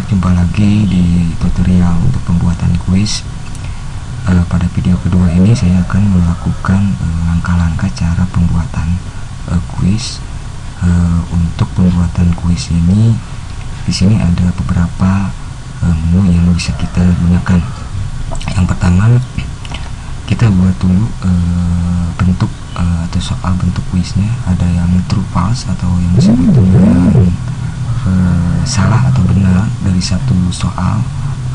jumpa lagi di tutorial untuk pembuatan kuis. Pada video kedua ini saya akan melakukan langkah-langkah cara pembuatan kuis. Untuk pembuatan kuis ini, di sini ada beberapa menu yang bisa kita gunakan. Yang pertama, kita buat dulu bentuk atau soal bentuk kuisnya. Ada yang true false atau yang disebut dengan salah atau benar dari satu soal,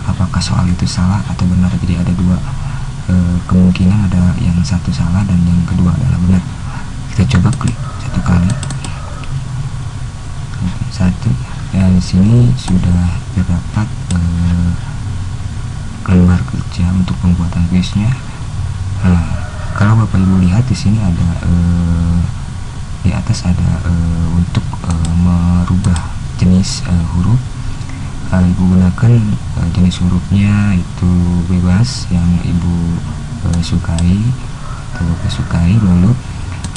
apakah soal itu salah atau benar. Jadi ada dua kemungkinan, ada yang satu salah dan yang kedua adalah benar. Kita coba klik satu kali, satu ya. Di sini sudah terdapat lembar kerja untuk pembuatan kuisnya. Kalau Bapak Ibu lihat di sini ada di atas ada untuk merubah jenis huruf. Ibu gunakan jenis hurufnya itu bebas yang Ibu sukai atau Bapak sukai. Lalu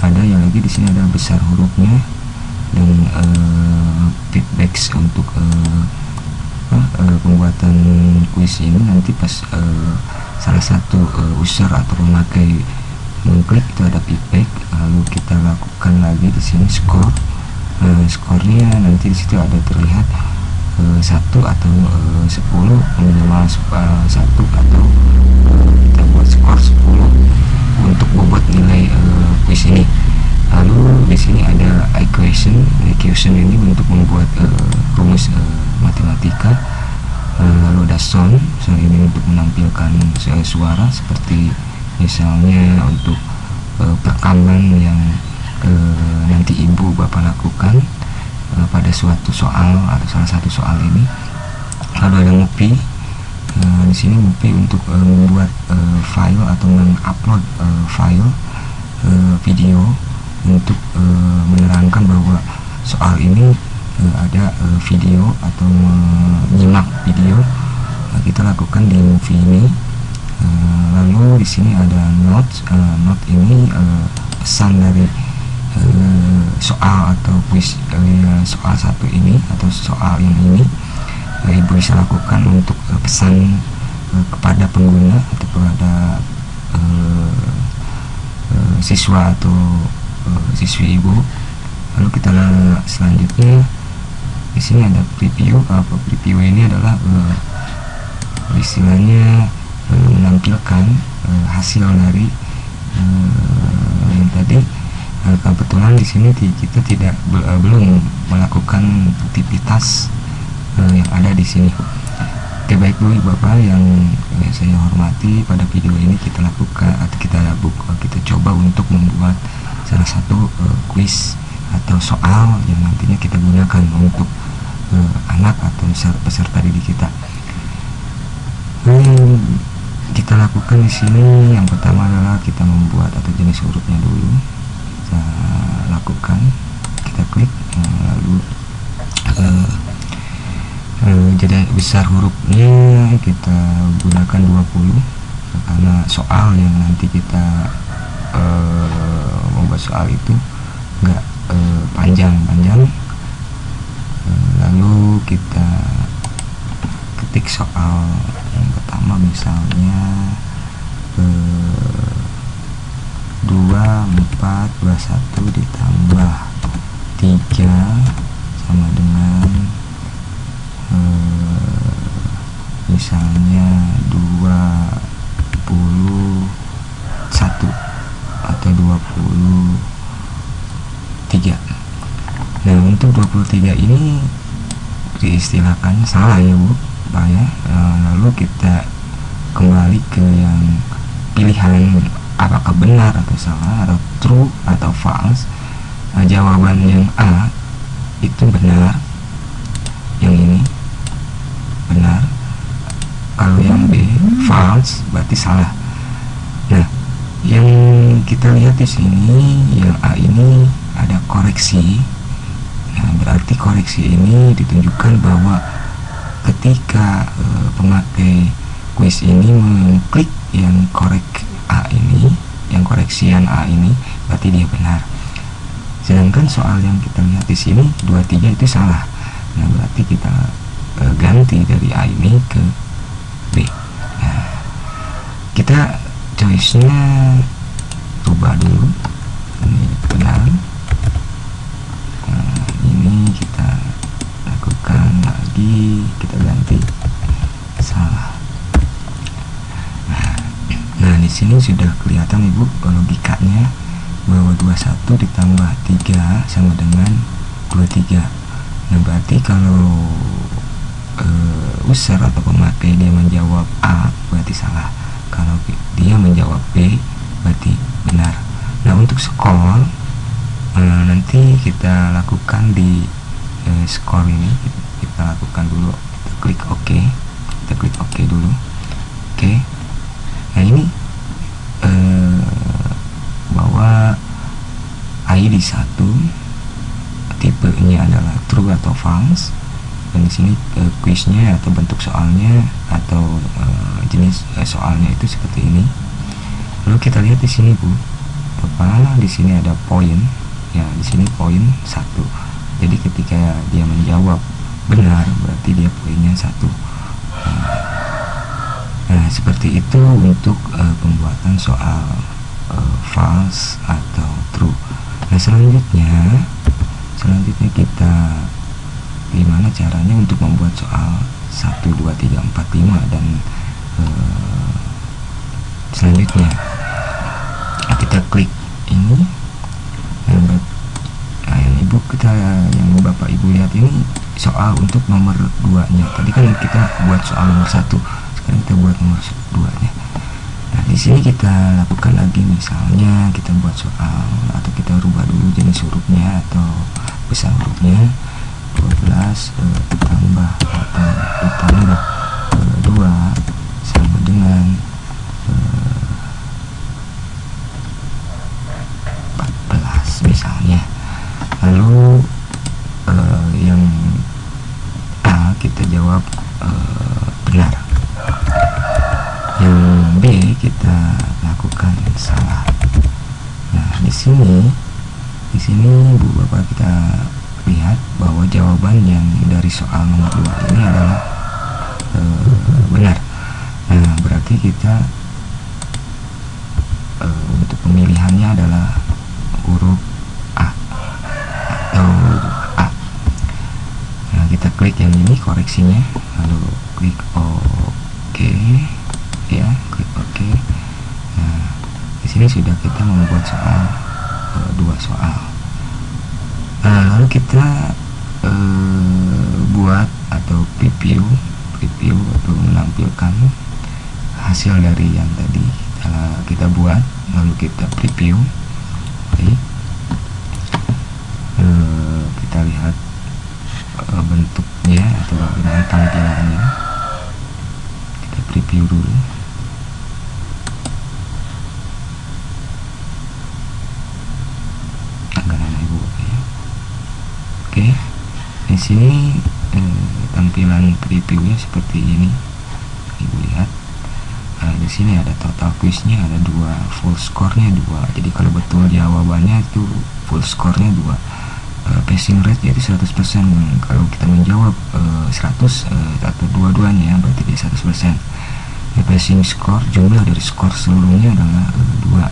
ada yang lagi di sini ada besar hurufnya dan feedback untuk pembuatan kuis ini. Nanti pas salah satu user atau pemakai mengklik itu ada feedback, lalu kita lakukan lagi di sini skor. Skornya nanti di situ ada terlihat 1 atau 10, minimal 1 atau kita buat skor 10 untuk bobot nilai kuis ini. Lalu di sini ada equation ini untuk membuat rumus matematika. Lalu ada sound ini untuk menampilkan suara, seperti misalnya untuk perekaman yang nanti Ibu Bapak lakukan pada suatu soal atau salah satu soal ini. Lalu ada movie. Di sini movie untuk membuat file atau mengupload file video untuk menerangkan bahwa soal ini ada video atau menyimak video. Kita lakukan di movie ini. Lalu di sini ada note. Note ini pesan dari soal atau kuis soal satu ini atau soal yang ini. Ibu bisa lakukan untuk pesan kepada pengguna atau kepada siswa atau siswi Ibu. Lalu kita selanjutnya di sini ada preview. Preview ini adalah istilahnya menampilkan hasil dari yang tadi. Kebetulan di sini kita belum melakukan aktivitas yang ada di sini. Oke, baik Bu Bapak yang saya hormati, pada video ini kita lakukan atau kita coba untuk membuat salah satu kuis atau soal yang nantinya kita gunakan untuk anak atau peserta didik kita. Kita lakukan di sini yang pertama adalah kita membuat atau jenis hurufnya dulu. Kita lakukan, kita klik, lalu jadi besar hurufnya kita gunakan 20 karena soal yang nanti kita membuat soal itu enggak panjang. Lalu kita ketik soal yang pertama, misalnya 2/4/21 ditambah 3 sama dengan misalnya 21 atau 23. Nah, untuk 23 ini diistilahkannya salah ya Bu Pak ya. Lalu kita kembali ke yang pilihan apakah benar atau salah, atau true atau false. Jawaban yang A itu benar, yang ini benar. Kalau yang B false berarti salah. Nah, yang kita lihat di sini yang A ini ada koreksi. Nah, berarti koreksi ini ditunjukkan bahwa ketika pemakai kuis ini mengklik yang A ini, yang koreksian A ini, berarti dia benar. Sedangkan soal yang kita lihat di sini 23 itu salah. Nah, berarti kita ganti ganti dari A ini ke B. Nah, kita choice-nya rubah dulu, ini benar. Nah, ini kita lakukan lagi, kita ganti salah. Nah, di sini sudah kelihatan Ibu logikanya bahwa 21 ditambah 3 sama dengan 23. Nah, berarti kalau user atau pemakai dia menjawab A berarti salah, kalau dia menjawab B berarti benar. Nah, untuk skor nanti kita lakukan di skor ini, kita lakukan dulu, kita klik OK, kita klik OK dulu. Oke. Nah, ini bahwa ID 1 tipenya adalah true atau false, dan di sini kuisnya atau bentuk soalnya atau jenis soalnya itu seperti ini. Lalu kita lihat di sini Bu, di sini ada poin, ya di sini poin 1. Jadi ketika dia menjawab benar berarti dia poinnya 1. Nah, seperti itu untuk pembuatan soal false atau true. Nah, selanjutnya kita gimana caranya untuk membuat soal 1, 2, 3, 4, 5 dan selanjutnya. Nah, kita klik ini. Nah, yang Ibu yang Bapak Ibu lihat ini soal untuk nomor 2-nya. Tadi kan kita buat soal nomor 1, sekarang kita buat nomor 2-nya. Nah, di sini kita lakukan lagi, misalnya kita buat soal atau kita rubah dulu jenis hurufnya atau besar hurufnya. 12 tambah atau ditambah 2 sama dengan 14 misalnya. Lalu yang A kita jawab benar, yang B kita lakukan salah. Nah, di sini Bu Bapak kita lihat bahwa jawaban yang dari soal nomor 2 ini adalah benar. Nah, berarti kita untuk pemilihannya adalah huruf A atau A. Nah, kita klik yang ini koreksinya, lalu klik OK, ya, klik OK. Nah, di sini sudah kita membuat soal 2 soal. Nah, lalu kita buat atau preview atau menampilkan hasil dari yang tadi kita buat, lalu kita preview. Oke. Kita lihat bentuknya atau bagaimana tampilannya. Kita preview dulu. Oke, di sini tampilan previewnya seperti ini, Ibu lihat. Di sini ada total quiznya ada 2, full score-nya 2. Jadi kalau betul jawabannya itu full score-nya 2. Passing rate yaitu 100%. Kalau kita menjawab 100 atau dua-duanya berarti dia 100%. Passing score, jumlah dari skor seluruhnya adalah 2.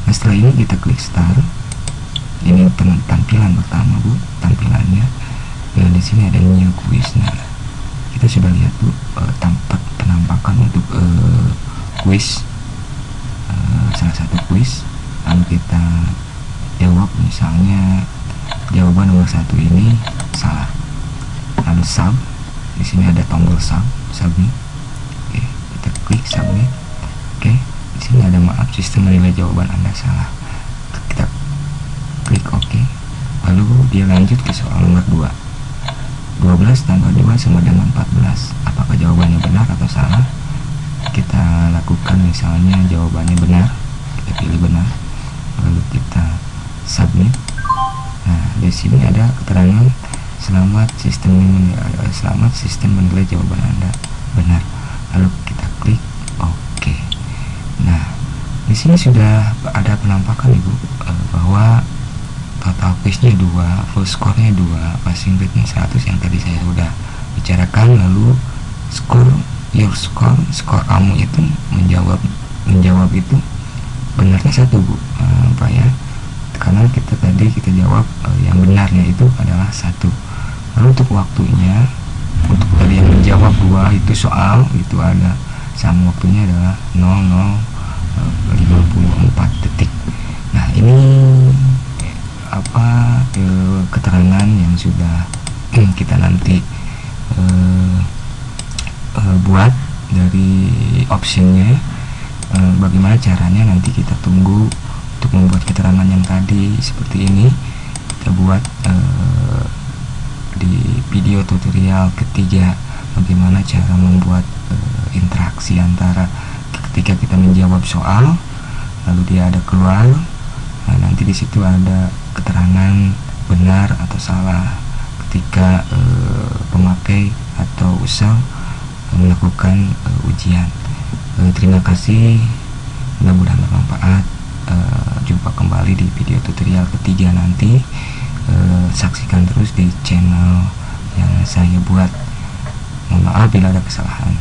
Nah, setelah ini kita klik start. Ini tampilan pertama Bu, tampilannya. Ya, di sini ada new quiz. Nah, kita sudah lihat Bu tempat penampakan untuk quiz, salah satu quiz. Lalu kita jawab, misalnya jawaban nomor 1 ini salah. Lalu sub, di sini ada tombol submit. Oke, kita klik submit. Oke, di sini ada maaf sistem menilai jawaban Anda salah. Kita klik OK, lalu dia lanjut ke soal nomor 2. 12 tambah 2 sama dengan 14. Apakah jawabannya benar atau salah? Kita lakukan, misalnya jawabannya benar, kita pilih benar, lalu kita submit. Nah, di sini ada keterangan selamat sistem menilai jawaban Anda benar. Lalu kita klik OK. Nah, di sini sudah ada penampakan Ibu bahwa total quiznya 2, full score-nya 2, passing rate-nya 100 yang tadi saya sudah bicarakan, lalu skor kamu itu menjawab itu benarnya 1, Bu, Pak ya, karena kita jawab yang benarnya itu adalah 1. Lalu untuk waktunya, untuk tadi yang menjawab 2 itu soal itu ada sama waktunya adalah 00:54 detik. Nah, ini keterangan yang sudah kita nanti buat dari optionnya. Bagaimana caranya nanti kita tunggu untuk membuat keterangan yang tadi seperti ini. Kita buat di video tutorial ketiga bagaimana cara membuat interaksi antara ketika kita menjawab soal lalu dia ada keluar. Nah, nanti di situ ada keterangan benar atau salah ketika pemakai atau user melakukan ujian. Terima kasih, mudah-mudahan bermanfaat. Jumpa kembali di video tutorial ketiga nanti. Saksikan terus di channel yang saya buat. Mohon maaf bila ada kesalahan.